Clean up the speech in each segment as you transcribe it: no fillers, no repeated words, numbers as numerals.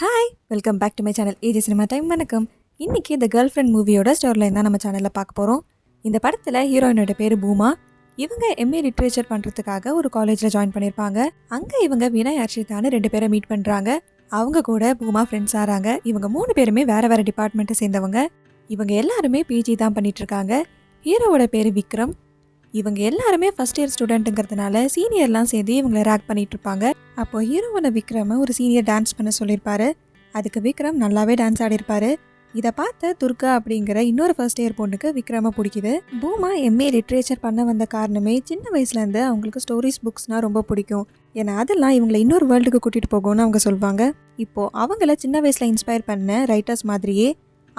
Hi welcome back to my channel AG cinema time. வணக்கம். இன்றைக்கி இந்த கேர்ள் ஃப்ரெண்ட் மூவியோட ஸ்டோரி லைன் தான் நம்ம சேனலில் பார்க்க போகிறோம். இந்த படத்தில் ஹீரோயினோட பேர் பூமா. இவங்க எம்ஏ லிட்ரேச்சர் பண்ணுறதுக்காக ஒரு காலேஜில் ஜாயின் பண்ணியிருப்பாங்க. அங்கே இவங்க வினய் அர்ஷிதான்னு 2 பேரை மீட் பண்ணுறாங்க. அவங்க கூட பூமா ஃப்ரெண்ட்ஸ் ஆகிறாங்க. இவங்க 3 பேருமே வேறு வேறு டிபார்ட்மெண்ட்டை சேர்ந்தவங்க. இவங்க எல்லாருமே பிஜி தான் பண்ணிகிட்ருக்காங்க. ஹீரோவோட பேர் விக்ரம். இவங்க எல்லாருமே ஃபஸ்ட் இயர் ஸ்டூடெண்ட்டுங்கிறதுனால சீனியர்லாம் சேர்ந்து இவங்களை ரேக் பண்ணிட்டு இருப்பாங்க. அப்போ ஹீரோவான விக்ரம ஒரு சீனியர் டான்ஸ் பண்ண சொல்லியிருப்பாரு. அதுக்கு விக்ரம் நல்லாவே டான்ஸ் ஆடிருப்பாரு. இதை பார்த்த துர்கா அப்படிங்கிற இன்னொரு ஃபர்ஸ்ட் இயர் பொண்ணுக்கு விக்ரம பிடிக்குது. பூமா எம்ஏ லிட்ரேச்சர் பண்ண வந்த காரணமே சின்ன வயசுலேருந்து அவங்களுக்கு ஸ்டோரிஸ் புக்ஸ்னால் ரொம்ப பிடிக்கும். ஏன்னா அதெல்லாம் இவங்களை இன்னொரு வேர்ல்டுக்கு கூட்டிகிட்டு போகும்னு அவங்க சொல்லுவாங்க. இப்போது அவங்கள சின்ன வயசில் இன்ஸ்பயர் பண்ண ரைட்டர்ஸ் மாதிரியே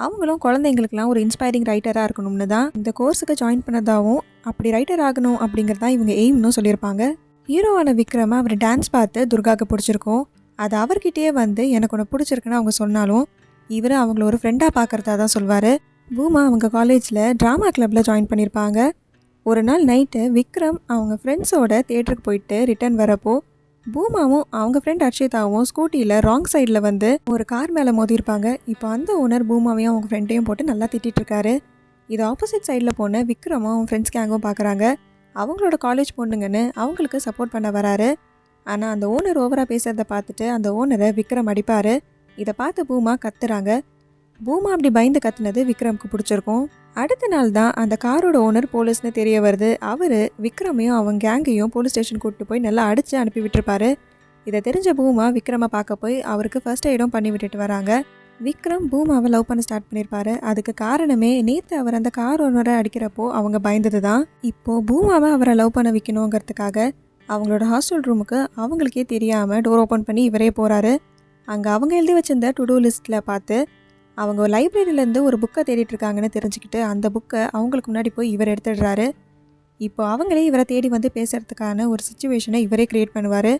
அவங்களும் குழந்தைங்களுக்குலாம் ஒரு இன்ஸ்பைரிங் ரைட்டராக இருக்கணும்னு தான் இந்த கோர்ஸுக்கு ஜாயின் பண்ணதாகவும் அப்படி ரைட்டர் ஆகணும் அப்படிங்கிறதான் இவங்க எய்ம்னு சொல்லியிருப்பாங்க. ஹீரோவான விக்ரம அவர் டான்ஸ் பார்த்து துர்காவுக்கு பிடிச்சிருக்கும். அது அவர்கிட்டயே வந்து எனக்கு ஒன்று பிடிச்சிருக்குன்னு அவங்க சொன்னாலும் இவர் அவங்கள ஒரு ஃப்ரெண்டாக பார்க்குறதா தான் சொல்வார். பூமா அவங்க காலேஜில் ட்ராமா கிளப்பில் ஜாயின் பண்ணியிருப்பாங்க. ஒரு நாள் நைட்டு விக்ரம் அவங்க ஃப்ரெண்ட்ஸோட தேட்டருக்கு போயிட்டு ரிட்டர்ன் வரப்போ பூமாவும் அவங்க ஃப்ரெண்ட் அர்ஷிதாவும் ஸ்கூட்டியில் ராங் சைடில் வந்து ஒரு கார் மேலே மோதியிருப்பாங்க. இப்போ அந்த ஓனர் பூமாவையும் அவங்க ஃப்ரெண்டையும் போட்டு நல்லா திட்டிகிட்டு இருக்காரு. இது ஆப்போசிட் சைடில் போன விக்ரமும் அவங்க ஃப்ரெண்ட்ஸ் கேங்கும் பார்க்குறாங்க. அவங்களோட காலேஜ் பொண்ணுங்கன்னு அவங்களுக்கு சப்போர்ட் பண்ண வராரு. ஆனால் அந்த ஓனர் ஓவராக பேசுகிறத பார்த்துட்டு அந்த ஓனரை விக்ரம் அடிப்பார். இதை பார்த்து பூமா கத்துறாங்க. பூமா அப்படி பயந்து கத்துனது விக்ரமுக்கு பிடிச்சிருக்கும். அடுத்த நாள் தான் அந்த காரோட ஓனர் போலீஸ்னு தெரிய வருது. அவர் விக்ரமையும் அவங்க கேங்கையும் போலீஸ் ஸ்டேஷன் கூப்பிட்டு போய் நல்லா அடித்து அனுப்பி விட்டுருப்பாரு. இதை தெரிஞ்ச பூமா விக்ரமை பார்க்க போய் அவருக்கு ஃபர்ஸ்ட் எய்டும் பண்ணி விட்டுட்டு வராங்க. விக்ரம் பூமாவை லவ் பண்ண ஸ்டார்ட் பண்ணியிருப்பாரு. அதுக்கு காரணமே நேற்று அவர் அந்த கார் ஓனரை அடிக்கிறப்போ அவங்க பயந்தது தான். இப்போது பூமாவை அவரை லவ் பண்ண வைக்கணுங்கிறதுக்காக அவங்களோட ஹாஸ்டல் ரூமுக்கு அவங்களுக்கே தெரியாமல் டோர் ஓப்பன் பண்ணி இவரே போகிறாரு. அங்கே அவங்க எழுதி வச்சிருந்த டு டூ லிஸ்ட்டில் பார்த்து அவங்க லைப்ரரியிலேருந்து ஒரு புக்கை தேடிட்டு இருக்காங்கன்னு தெரிஞ்சுக்கிட்டு அந்த புக்கை அவங்களுக்கு முன்னாடி போய் இவர் எடுத்துடுறாரு. இப்போ அவங்களே இவரை தேடி வந்து பேசுகிறதுக்கான ஒரு சுச்சுவேஷனை இவரே க்ரியேட் பண்ணுவார்.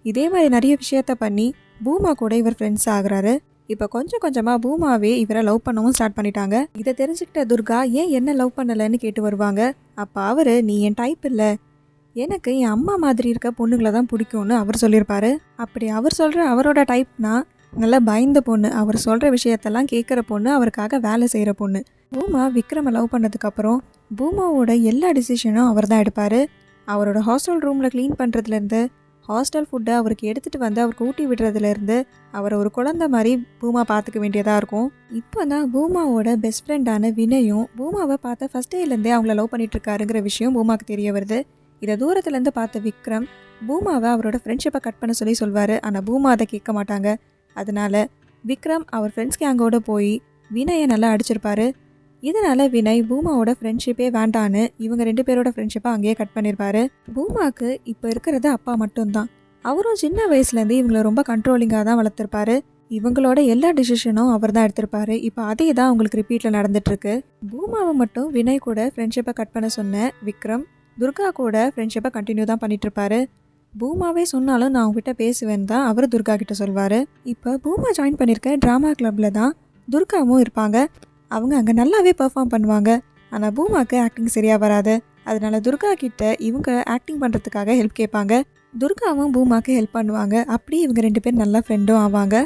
இதே மாதிரி நிறைய விஷயத்த பண்ணி பூமா கூட இவர் ஃப்ரெண்ட்ஸ் ஆகுறாரு. இப்போ கொஞ்சம் கொஞ்சமாக பூமாவே இவரை லவ் பண்ணவும் ஸ்டார்ட் பண்ணிட்டாங்க. இதை தெரிஞ்சுக்கிட்ட துர்கா ஏன் என்ன லவ் பண்ணலைன்னு கேட்டு வருவாங்க. அப்போ அவர் நீ என் டைப் இல்லை, எனக்கு என் அம்மா மாதிரி இருக்க பொண்ணுங்களை தான் பிடிக்கும்னு அவர் சொல்லியிருப்பாரு. அப்படி அவர் சொல்கிற அவரோட டைப்னா நல்லா பயந்த பொண்ணு, அவர் சொல்கிற விஷயத்தெல்லாம் கேட்குற பொண்ணு, அவருக்காக வேலை செய்கிற பொண்ணு. பூமா விக்ரமை லவ் பண்ணதுக்கப்புறம் பூமாவோட எல்லா டிசிஷனும் அவர் தான் எடுப்பார். அவரோட ஹாஸ்டல் ரூமில் க்ளீன் பண்ணுறதுலேருந்து ஹாஸ்டல் ஃபுட்டை அவருக்கு எடுத்துகிட்டு வந்து அவருக்கு ஊட்டி விடுறதுலேருந்து அவரை ஒரு குழந்தை மாதிரி பூமா பார்த்துக்க வேண்டியதாக இருக்கும். இப்போ தான் பூமாவோட பெஸ்ட் ஃப்ரெண்டான வினயும் பூமாவை பார்த்த ஃபஸ்ட் டேலேருந்தே அவங்கள லவ் பண்ணிகிட்ருக்காருங்கிற விஷயம் பூமாவுக்கு தெரிய வருது. இதை தூரத்துலேருந்து பார்த்த விக்ரம் பூமாவை அவரோட ஃப்ரெண்ட்ஷிப்பை கட் பண்ண சொல்லுவார். ஆனால் பூமா அதை கேட்க மாட்டாங்க. அதனால விக்ரம் அவர் ஃப்ரெண்ட்ஸ் கேங்கோட போய் வினயை நல்லா அடிச்சிருப்பாரு. இதனால வினய் பூமாவோட ஃப்ரெண்ட்ஷிப்பே வேண்டான்னு இவங்க 2 பேரோட ஃப்ரெண்ட்ஷிப்பை அங்கேயே கட் பண்ணியிருப்பாரு. பூமாவுக்கு இப்போ இருக்கிறது அப்பா மட்டும்தான். அவரும் சின்ன வயசுலேருந்து இவங்களை ரொம்ப கண்ட்ரோலிங்காக தான் வளர்த்துருப்பாரு. இவங்களோட எல்லா டிசிஷனும் அவர் தான் எடுத்திருப்பாரு. இப்போ அதே தான் அவங்களுக்கு ரிப்பீட்டில் நடந்துட்டுருக்கு. பூமாவை மட்டும் வினய் கூட ஃப்ரெண்ட்ஷிப்பை கட் பண்ண சொன்ன விக்ரம் துர்கா கூட ஃப்ரெண்ட்ஷிப்பை கண்டினியூ தான் பண்ணிகிட்ருப்பாரு. பூமாவே சொன்னாலும் நான் அவங்ககிட்ட பேசுவேன்னு தான் அவர் துர்கா கிட்ட சொல்வார். இப்போ பூமா ஜாயின் பண்ணியிருக்க ட்ராமா கிளப்பில் தான் துர்காவும் இருப்பாங்க. அவங்க அங்கே நல்லாவே பெர்ஃபார்ம் பண்ணுவாங்க. ஆனால் பூமாவுக்கு ஆக்டிங் சரியாக வராது. அதனால துர்கா கிட்ட இவங்க ஆக்டிங் பண்ணுறதுக்காக ஹெல்ப் கேட்பாங்க. துர்காவும் பூமாவுக்கு ஹெல்ப் பண்ணுவாங்க. அப்படி இவங்க 2 பேர் நல்லா ஃப்ரெண்டும் ஆவாங்க.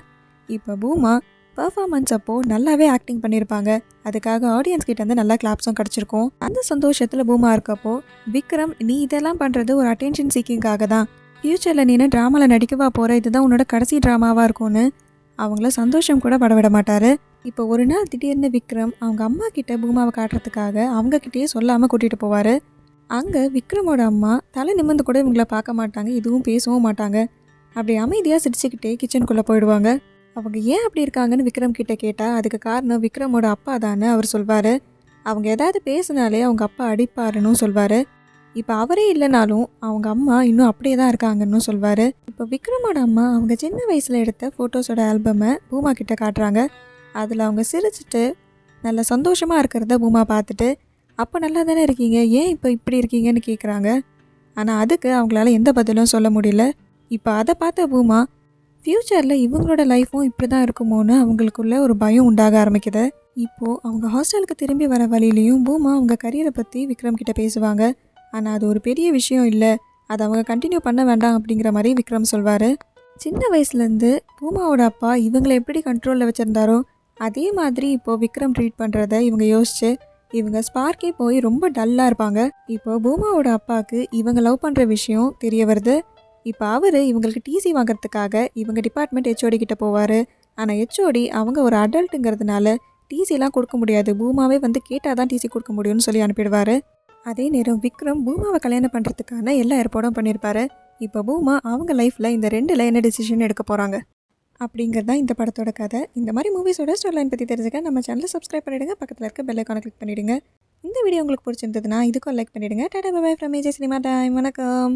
இப்போ பூமா பர்ஃபார்மன்ஸ் அப்போது நல்லாவே ஆக்டிங் பண்ணியிருப்பாங்க. அதுக்காக ஆடியன்ஸ் கிட்ட வந்து நல்லா கிளாப்ஸும் கிடச்சிருக்கும். அந்த சந்தோஷத்தில் பூமா இருக்கப்போ விக்ரம் நீ இதெல்லாம் பண்ணுறது ஒரு அட்டென்ஷன் சீக்கிங்காக தான், ஃப்யூச்சரில் நீனு ட்ராமாவில் நடிக்கவா போகிற, இதுதான் உன்னோட கடைசி ட்ராமாவாக இருக்கும்னு அவங்கள சந்தோஷம் கூட படவிட மாட்டார். இப்போ ஒரு நாள் திடீர்னு விக்ரம் அவங்க அம்மா கிட்ட பூமாவை காட்டுறதுக்காக அவங்கக்கிட்டேயே சொல்லாமல் கூட்டிகிட்டு போவார். அங்கே விக்ரமோட அம்மா தலை நிமிர்ந்து கூட இவங்கள பார்க்க மாட்டாங்க, எதுவும் பேசவும் மாட்டாங்க. அப்படி அமைதியாக சிரிச்சுக்கிட்டே கிச்சனுக்குள்ளே போயிடுவாங்க. அவங்க ஏன் அப்படி இருக்காங்கன்னு விக்ரம் கிட்ட கேட்டால் அதுக்கு காரணம் விக்ரமோட அப்பா தானே அவர் சொல்வார். அவங்க ஏதாவது பேசினாலே அவங்க அப்பா அடிப்பாருன்னு சொல்வார். இப்போ அவரே இல்லைனாலும் அவங்க அம்மா இன்னும் அப்படியே தான் இருக்காங்கன்னு சொல்வார். இப்போ விக்ரமோட அம்மா அவங்க சின்ன வயசில் எடுத்த ஃபோட்டோஸோட ஆல்பமை பூமா கிட்ட காட்டுறாங்க. அதில் அவங்க சிரிச்சிட்டு நல்ல சந்தோஷமாக இருக்கிறத பூமா பார்த்துட்டு அப்போ நல்லா தானே இருக்கீங்க, ஏன் இப்போ இப்படி இருக்கீங்கன்னு கேட்குறாங்க. ஆனால் அதுக்கு அவங்களால எந்த பதிலும் சொல்ல முடியல. இப்போ அதை பார்த்த பூமா ஃப்யூச்சரில் இவங்களோட லைஃப்பும் இப்படி தான் இருக்குமோன்னு அவங்களுக்குள்ள ஒரு பயம் உண்டாக ஆரம்பிக்குது. இப்போது அவங்க ஹாஸ்டலுக்கு திரும்பி வர வழியிலையும் பூமா அவங்க கரியரை பற்றி விக்ரம் கிட்ட பேசுவாங்க. ஆனால் அது ஒரு பெரிய விஷயம் இல்லை, அதை அவங்க கண்டினியூ பண்ண வேண்டாம் அப்படிங்கிற மாதிரி விக்ரம் சொல்வார். சின்ன வயசுலேருந்து பூமாவோட அப்பா இவங்களை எப்படி கண்ட்ரோலில் வச்சுருந்தாரோ அதே மாதிரி இப்போது விக்ரம் ட்ரீட் பண்ணுறத இவங்க யோசிச்சு இவங்க ஸ்பார்க்கே போய் ரொம்ப டல்லாக இருப்பாங்க. இப்போ பூமாவோட அப்பாவுக்கு இவங்க லவ் பண்ணுற விஷயம் தெரிய வருது. இப்போ அவர் இவங்களுக்கு டிசி வாங்குறதுக்காக இவங்க டிபார்ட்மெண்ட் ஹெச்ஓடி கிட்ட போவார். ஆனால் ஹெச்ஓடி அவங்க ஒரு அடல்ட்டுங்கிறதுனால டிசிலாம் கொடுக்க முடியாது, பூமாவே வந்து கேட்டால் தான் டிசி கொடுக்க முடியும்னு சொல்லி அனுப்பிடுவார். அதே நேரம் விக்ரம் பூமாவை கல்யாணம் பண்ணுறதுக்கான எல்லா ஏற்பாடும் பண்ணியிருப்பாரு. இப்போ பூமா அவங்க லைஃப்பில் இந்த ரெண்டில் என்ன டிசிஷன் எடுக்க போகிறாங்க அப்படிங்கிறது தான் இந்த படத்தோட கதை. இந்த மாதிரி மூவிஸோட ஸ்டோரி லைன் பற்றி தெரிஞ்சுக்க நம்ம சேனலை சப்ஸ்கிரைப் பண்ணிவிடுங்க, பக்கத்தில் இருக்க பெல் ஐக்கானை கிளிக் பண்ணிவிடுங்க. இந்த வீடியோ உங்களுக்கு பிடிச்சிருந்ததுன்னா இதுக்கும் லைக் பண்ணிவிடுங்க. Tata bye bye from AJ cinema time. வணக்கம்.